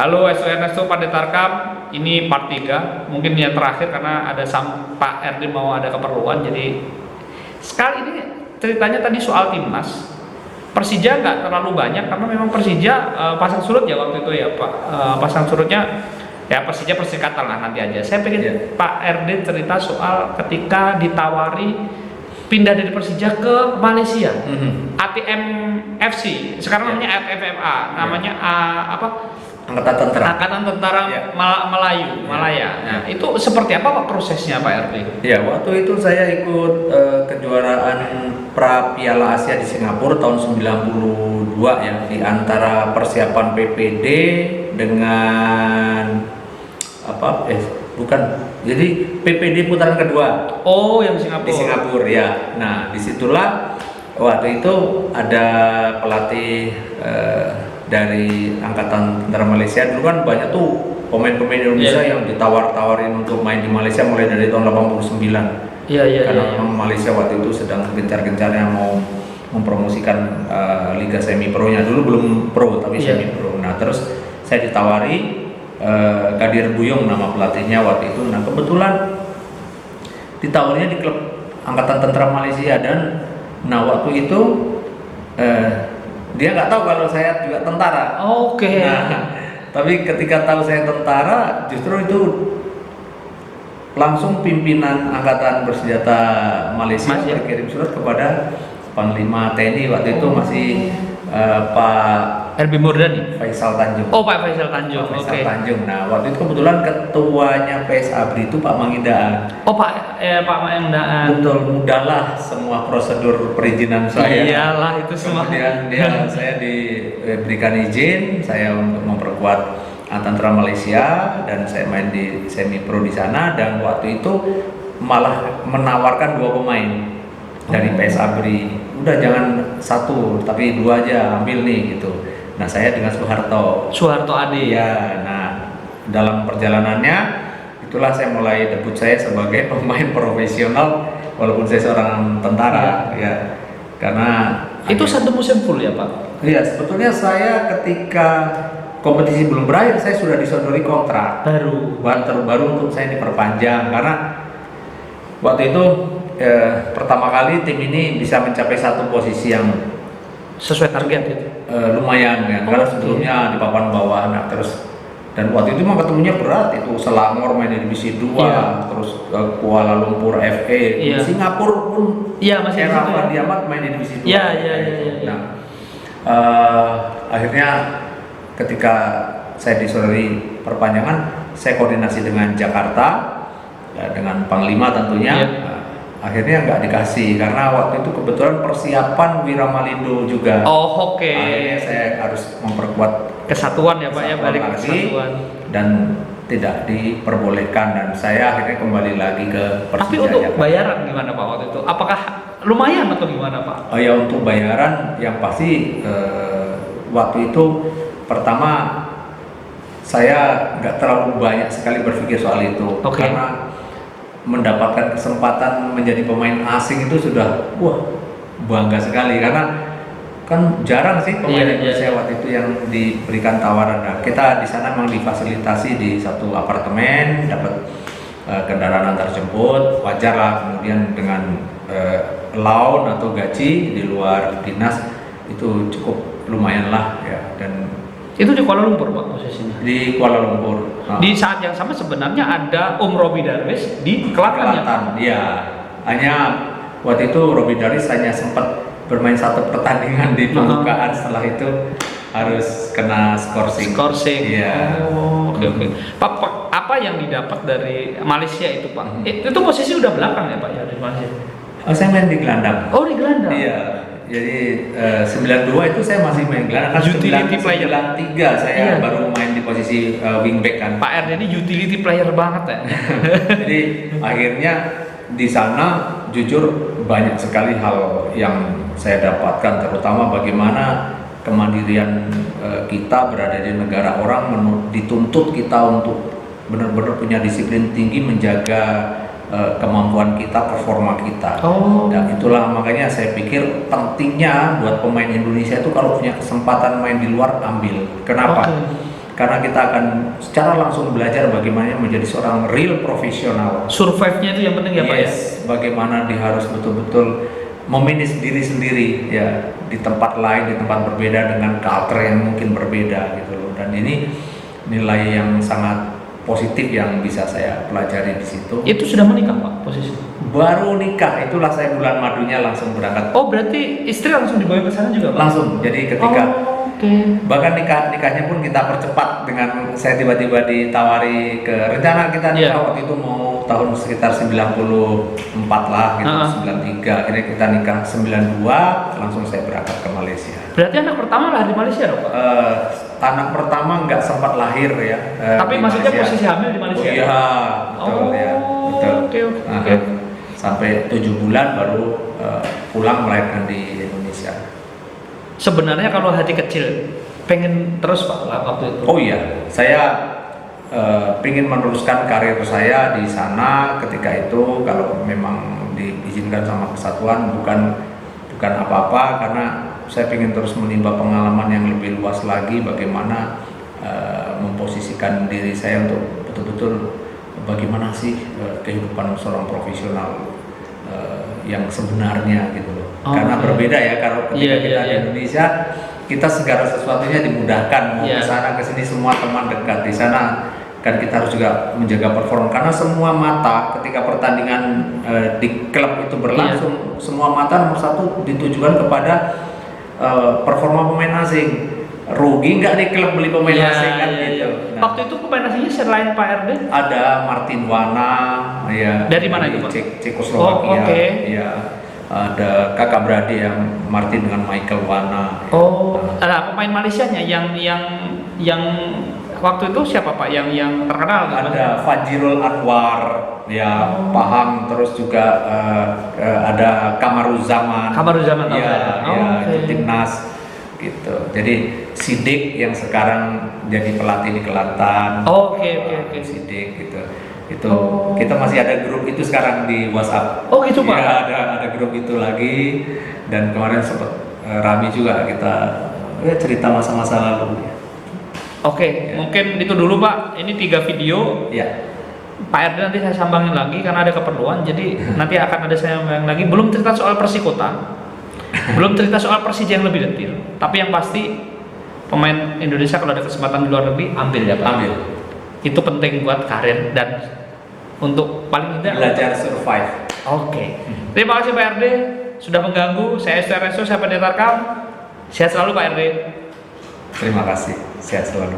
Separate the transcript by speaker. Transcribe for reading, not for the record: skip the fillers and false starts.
Speaker 1: Halo SU Ernesto Pandetarkam, ini part 3, mungkin yang terakhir karena ada Pak RD mau ada keperluan. Jadi sekali ini ceritanya tadi soal timnas. Persija nggak terlalu banyak karena memang Persija pasang surut ya waktu itu ya Pak. Pasang surutnya ya Persija Persikatan lah nanti aja. Saya pengen Pak RD cerita soal ketika ditawari pindah dari Persija ke Malaysia, ATM FC, sekarang namanya FFA, namanya apa? Angkatan Tentara Melayu, Malaya. Nah, itu seperti apa Pak prosesnya Pak RD?
Speaker 2: Ya, waktu itu saya ikut kejuaraan pra Piala Asia di Singapura tahun 92 ya, di antara persiapan PPD dengan apa? Bukan. Jadi PPD putaran kedua.
Speaker 1: Oh, yang Singapura.
Speaker 2: Di Singapura ya. Nah, disitulah waktu itu ada pelatih dari Angkatan Tentara Malaysia. Dulu kan banyak tuh pemain-pemain Indonesia yang ditawar-tawarin untuk main di Malaysia mulai dari tahun 89. Karena memang Malaysia waktu itu sedang gencar-gencarnya mau mempromosikan Liga Semi Pro-nya. Dulu belum pro tapi Semi Pro. Nah, terus saya ditawari Kadir Buyong nama pelatihnya waktu itu. Nah, kebetulan ditawarnya di klub Angkatan Tentara Malaysia dan waktu itu dia nggak tahu kalau saya juga tentara.
Speaker 1: Oke.
Speaker 2: Nah, tapi ketika tahu saya tentara, justru itu langsung pimpinan Angkatan Bersenjata Malaysia berkirim surat kepada Panglima TNI waktu itu masih Pak
Speaker 1: Herbi Murdani,
Speaker 2: Faisal Tanjung.
Speaker 1: Oh, Pak Faisal Tanjung.
Speaker 2: Faisal Tanjung. Nah, waktu itu kebetulan ketuanya PS ABRI itu Pak Mangindaan.
Speaker 1: Oh, Pak Mangindaan.
Speaker 2: Betul, mudahlah semua prosedur perizinan saya.
Speaker 1: Iyalah itu semua.
Speaker 2: Kemudian saya diberikan izin saya untuk memperkuat Tentara Malaysia dan saya main di Semi Pro di sana, dan waktu itu malah menawarkan 2 pemain dari PS ABRI. Udah jangan 1 tapi 2 aja, ambil nih gitu. Nah, saya dengan Soeharto Adi. Ya, nah dalam perjalanannya itulah saya mulai debut saya sebagai pemain profesional walaupun saya seorang tentara ya. Karena
Speaker 1: itu 1 musim full ya Pak?
Speaker 2: Iya, sebetulnya saya ketika kompetisi belum berakhir saya sudah disodori kontrak baru untuk saya diperpanjang, karena waktu itu pertama kali tim ini bisa mencapai 1 posisi yang
Speaker 1: sesuai target gitu.
Speaker 2: Lumayan kan, karena sebelumnya di papan bawah. Nah, terus dan waktu itu memang ketemunya berat, itu Selangor main di divisi 2, terus Kuala Lumpur FA, Singapura pun
Speaker 1: masih
Speaker 2: era Fandi Ahmad main di divisi 2. Nah, akhirnya ketika saya disodori perpanjangan, saya koordinasi dengan Jakarta, dengan Panglima tentunya. Akhirnya nggak dikasih karena waktu itu kebetulan persiapan Wiramalindo juga. Akhirnya saya harus memperkuat
Speaker 1: kesatuan ya Pak ya, balik kesatuan
Speaker 2: dan tidak diperbolehkan, dan saya akhirnya kembali lagi ke Persija.
Speaker 1: Tapi untuk bayaran gimana Pak waktu itu? Apakah lumayan atau gimana Pak?
Speaker 2: Oh ya, untuk bayaran yang pasti waktu itu pertama saya nggak terlalu banyak sekali berpikir soal itu karena mendapatkan kesempatan menjadi pemain asing itu sudah bangga sekali, karena kan jarang sih pemain Indonesia waktu itu yang diberikan tawaran. Nah, kita di sana memang difasilitasi di satu apartemen, dapat kendaraan antar jemput, wajar lah. Kemudian dengan loan atau gaji di luar dinas itu cukup lumayan lah ya. Dan
Speaker 1: itu di Kuala Lumpur Pak posisinya?
Speaker 2: Di Kuala Lumpur.
Speaker 1: Di saat yang sama sebenarnya ada Robi Darwis di Kelatan.
Speaker 2: Iya. Hanya waktu itu Robi Darwis hanya sempat bermain 1 pertandingan di pembukaan, setelah itu harus kena skorsing. Iya.
Speaker 1: Oke. Pak, apa yang didapat dari Malaysia itu Pak? Itu posisi udah belakang ya Pak ya di Malaysia?
Speaker 2: Saya main di gelandang.
Speaker 1: Oh, di gelandang.
Speaker 2: Iya. Jadi 92 itu saya masih main gelandang.
Speaker 1: Utility player.
Speaker 2: 93 saya baru main di posisi wingback kan.
Speaker 1: Pak RD ini utility player banget ya.
Speaker 2: Jadi akhirnya di sana jujur banyak sekali hal yang saya dapatkan, terutama bagaimana kemandirian kita berada di negara orang, dituntut kita untuk benar-benar punya disiplin tinggi menjaga kemampuan kita, performa kita. Dan itulah makanya saya pikir pentingnya buat pemain Indonesia itu kalau punya kesempatan main di luar, ambil. Kenapa? karena kita akan secara langsung belajar bagaimana menjadi seorang real profesional.
Speaker 1: Survive-nya itu yang penting ya Pak ya?
Speaker 2: Bagaimana dia harus betul-betul memanage diri sendiri ya di tempat lain, di tempat berbeda dengan culture yang mungkin berbeda gitu loh. Dan ini nilai yang sangat positif yang bisa saya pelajari di situ.
Speaker 1: Itu sudah menikah Pak posisi?
Speaker 2: Baru nikah, itulah saya bulan madunya langsung berangkat.
Speaker 1: Oh berarti istri langsung dibawa ke sana juga Pak?
Speaker 2: Langsung, jadi ketika
Speaker 1: Okay.
Speaker 2: bahkan nikahnya pun kita percepat dengan saya tiba-tiba ditawari ke rencana kita nikah waktu itu mau tahun sekitar 94 lah gitu, 93 akhirnya kita nikah 92 langsung saya berangkat ke Malaysia.
Speaker 1: Berarti anak pertama lahir di Malaysia dong Pak?
Speaker 2: Anak pertama nggak sempat lahir ya.
Speaker 1: Tapi maksudnya
Speaker 2: Malaysia.
Speaker 1: posisi hamil di Malaysia?
Speaker 2: Oh iya, betul ya, betul.
Speaker 1: Oke.
Speaker 2: Sampai 7 bulan baru pulang melahirkan di Indonesia.
Speaker 1: Sebenarnya kalau hati kecil pengen terus Pak waktu itu?
Speaker 2: Oh iya, saya ingin meneruskan karir saya di sana ketika itu kalau memang diizinkan sama kesatuan, bukan apa-apa karena saya ingin terus menimba pengalaman yang lebih luas lagi bagaimana memposisikan diri saya untuk betul-betul bagaimana sih kehidupan seorang profesional yang sebenarnya gitu loh. Karena berbeda ya kalau ketika kita di Indonesia kita segala sesuatunya dimudahkan, mau ke sana ke sini semua teman dekat. Di sana kan kita harus juga menjaga performa karena semua mata ketika pertandingan di klub itu berlangsung semua mata nomor satu ditujukan kepada performa pemain asing. Rugi nggak nih klub beli pemain asing kan gitu.
Speaker 1: Nah, waktu itu pemain asingnya selain Pak RD?
Speaker 2: Ada Martin Wana ya.
Speaker 1: Dari mana itu Pak?
Speaker 2: Cekoslovakia. Ya. Ada kakak beradik yang Martin dengan Michael Wana.
Speaker 1: Ada pemain Malaysianya yang waktu itu siapa Pak yang terkenal?
Speaker 2: Ada Fajrul Anwar ya, paham, terus juga ada Kamaruzaman ya, itu timnas gitu. Jadi Sidik yang sekarang jadi pelatih di Kelantan.
Speaker 1: Oke.
Speaker 2: Sidik gitu. Itu kita masih ada grup itu sekarang di WhatsApp.
Speaker 1: Oh gitu Pak?
Speaker 2: Ya, ada grup itu lagi dan kemarin sempat rame juga kita cerita masa-masa lalu.
Speaker 1: Oke, mungkin itu dulu Pak. Ini 3 video.
Speaker 2: Ya.
Speaker 1: Pak RD nanti saya sambangin lagi karena ada keperluan. Jadi nanti akan ada saya sambangin lagi. Belum cerita soal Persikota, belum cerita soal Persija yang lebih detail. Tapi yang pasti pemain Indonesia kalau ada kesempatan di luar negeri ambil ya Pak.
Speaker 2: Ambil.
Speaker 1: Itu penting buat karir dan untuk paling tidak
Speaker 2: belajar survive.
Speaker 1: Oke. Terima kasih Pak RD sudah mengganggu. Saya STRSO, saya Pendeta Tarkam. Sehat selalu Pak RD.
Speaker 2: Terima kasih. Sehat selalu.